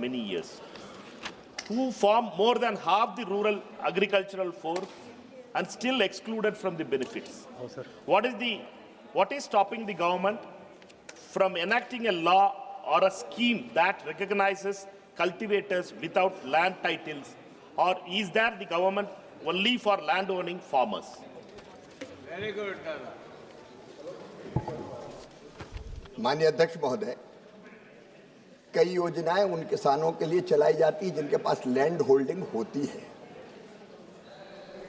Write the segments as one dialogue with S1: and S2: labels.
S1: many years, who form more than half the rural agricultural force and still excluded from the benefits. What is stopping the government from enacting a law or a scheme that recognizes cultivators without land titles, or is there the government only for land-owning farmers?
S2: Very good.
S3: माननीय अध्यक्ष महोदय, कई योजनाएं उन किसानों के लिए चलाई जाती है जिनके पास लैंड होल्डिंग होती है।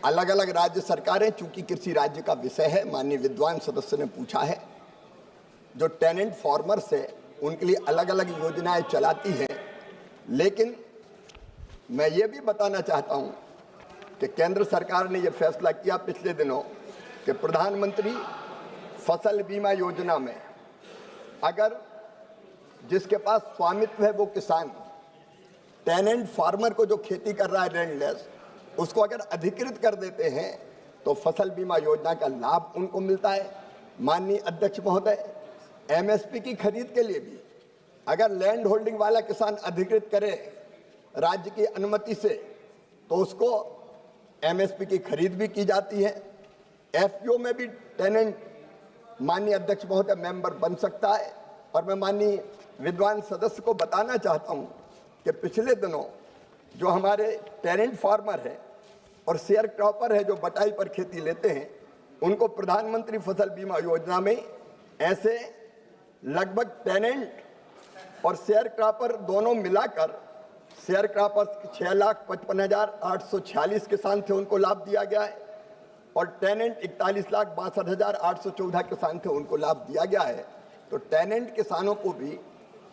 S3: अलग अलग राज्य सरकारें, चूंकि कृषि राज्य का विषय है, माननीय विद्वान सदस्य ने पूछा है, जो टेनेंट फार्मर्स है उनके लिए अलग अलग योजनाएं चलाती हैं। लेकिन मैं ये भी बताना चाहता हूं कि केंद्र सरकार ने यह फैसला किया पिछले दिनों कि प्रधानमंत्री फसल बीमा योजना में अगर जिसके पास स्वामित्व है वो किसान, टेनेंट फार्मर को जो खेती कर रहा है लैंडलेस, उसको अगर अधिकृत कर देते हैं तो फसल बीमा योजना का लाभ उनको मिलता है। माननीय अध्यक्ष महोदय, एमएसपी की खरीद के लिए भी अगर लैंड होल्डिंग वाला किसान अधिकृत करे राज्य की अनुमति से तो उसको एमएसपी की खरीद भी की जाती है। एफपीओ में भी टेनेंट माननीय अध्यक्ष महोदय मेंबर बन सकता है। और मैं माननीय विद्वान सदस्य को बताना चाहता हूं कि पिछले दिनों जो हमारे टेनेंट फार्मर है और शेयर क्रॉपर है जो बटाई पर खेती लेते हैं, उनको प्रधानमंत्री फसल बीमा योजना में ऐसे लगभग टेनेंट और शेयर क्रॉपर दोनों मिलाकर, शेयर क्रॉपर 6,55,846 किसान थे, उनको लाभ दिया गया है, और टेनेंट 41,62,814 किसान थे, उनको लाभ दिया गया है। तो टेनेंट किसानों को भी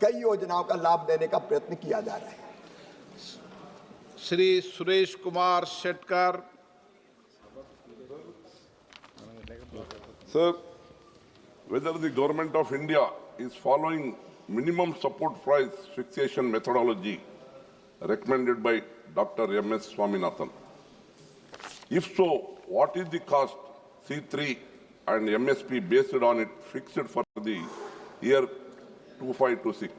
S3: कई योजनाओं का लाभ देने का प्रयत्न किया जा रहा है।
S2: Shri Suresh Kumar Shetkar.
S4: Sir, whether the government of India is following minimum support price fixation methodology recommended by Dr. M.S. Swaminathan? If so, what is the cost C3 and MSP based on it fixed for the year 2526?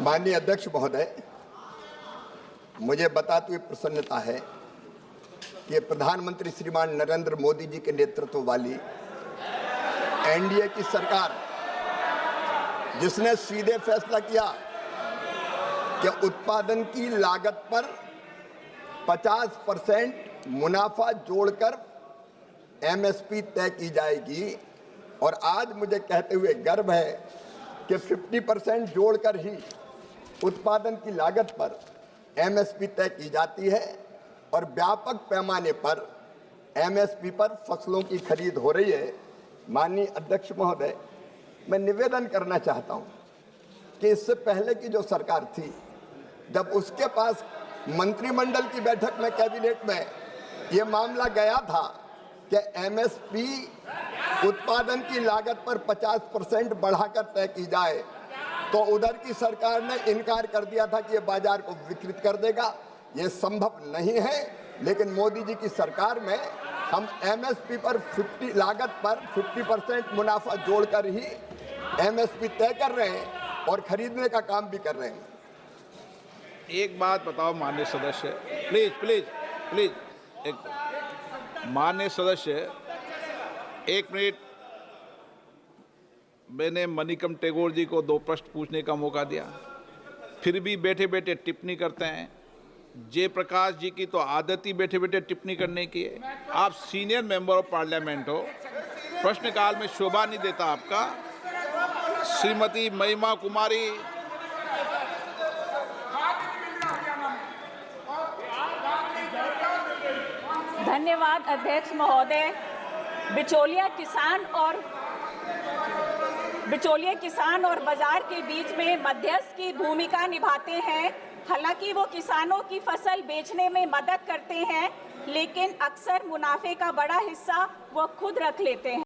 S3: माननीय अध्यक्ष महोदय, मुझे बताते हुए प्रसन्नता है कि प्रधानमंत्री श्रीमान नरेंद्र मोदी जी के नेतृत्व वाली एनडीए की सरकार, जिसने सीधे फैसला किया कि उत्पादन की लागत पर 50% मुनाफा जोड़कर एमएसपी तय की जाएगी, और आज मुझे कहते हुए गर्व है कि 50% जोड़कर ही उत्पादन की लागत पर एमएसपी तय की जाती है और व्यापक पैमाने पर एमएसपी पर फसलों की खरीद हो रही है। माननीय अध्यक्ष महोदय, मैं निवेदन करना चाहता हूं कि इससे पहले की जो सरकार थी, जब उसके पास मंत्रिमंडल की बैठक में, कैबिनेट में ये मामला गया था कि एमएसपी उत्पादन की लागत पर 50% बढ़ाकर तय की जाए, तो उधर की सरकार ने इनकार कर दिया था कि ये बाजार को विकृत कर देगा, ये संभव नहीं है। लेकिन मोदी जी की सरकार में हम एमएसपी पर लागत पर 50% मुनाफा जोड़कर ही एमएसपी तय कर रहे हैं और खरीदने का काम भी कर रहे हैं।
S2: एक बात बताओ माननीय सदस्य, प्लीज प्लीज प्लीज, एक माननीय सदस्य, एक मिनट। मैंने मणिकम टेगोर जी को 2 प्रश्न पूछने का मौका दिया, फिर भी बैठे बैठे टिप्पणी करते हैं। जयप्रकाश जी की तो आदत ही बैठे बैठे टिप्पणी करने की है। आप सीनियर मेंबर ऑफ पार्लियामेंट हो, प्रश्नकाल में शोभा नहीं देता आपका। श्रीमती महिमा कुमारी।
S5: धन्यवाद अध्यक्ष महोदय। बिचौलिया किसान और बाजार के बीच में मध्यस्थ की भूमिका निभाते हैं। हालांकि वो किसानों की फसल बेचने में मदद करते हैं, लेकिन अक्सर मुनाफे का बड़ा हिस्सा वो खुद रख लेते हैं।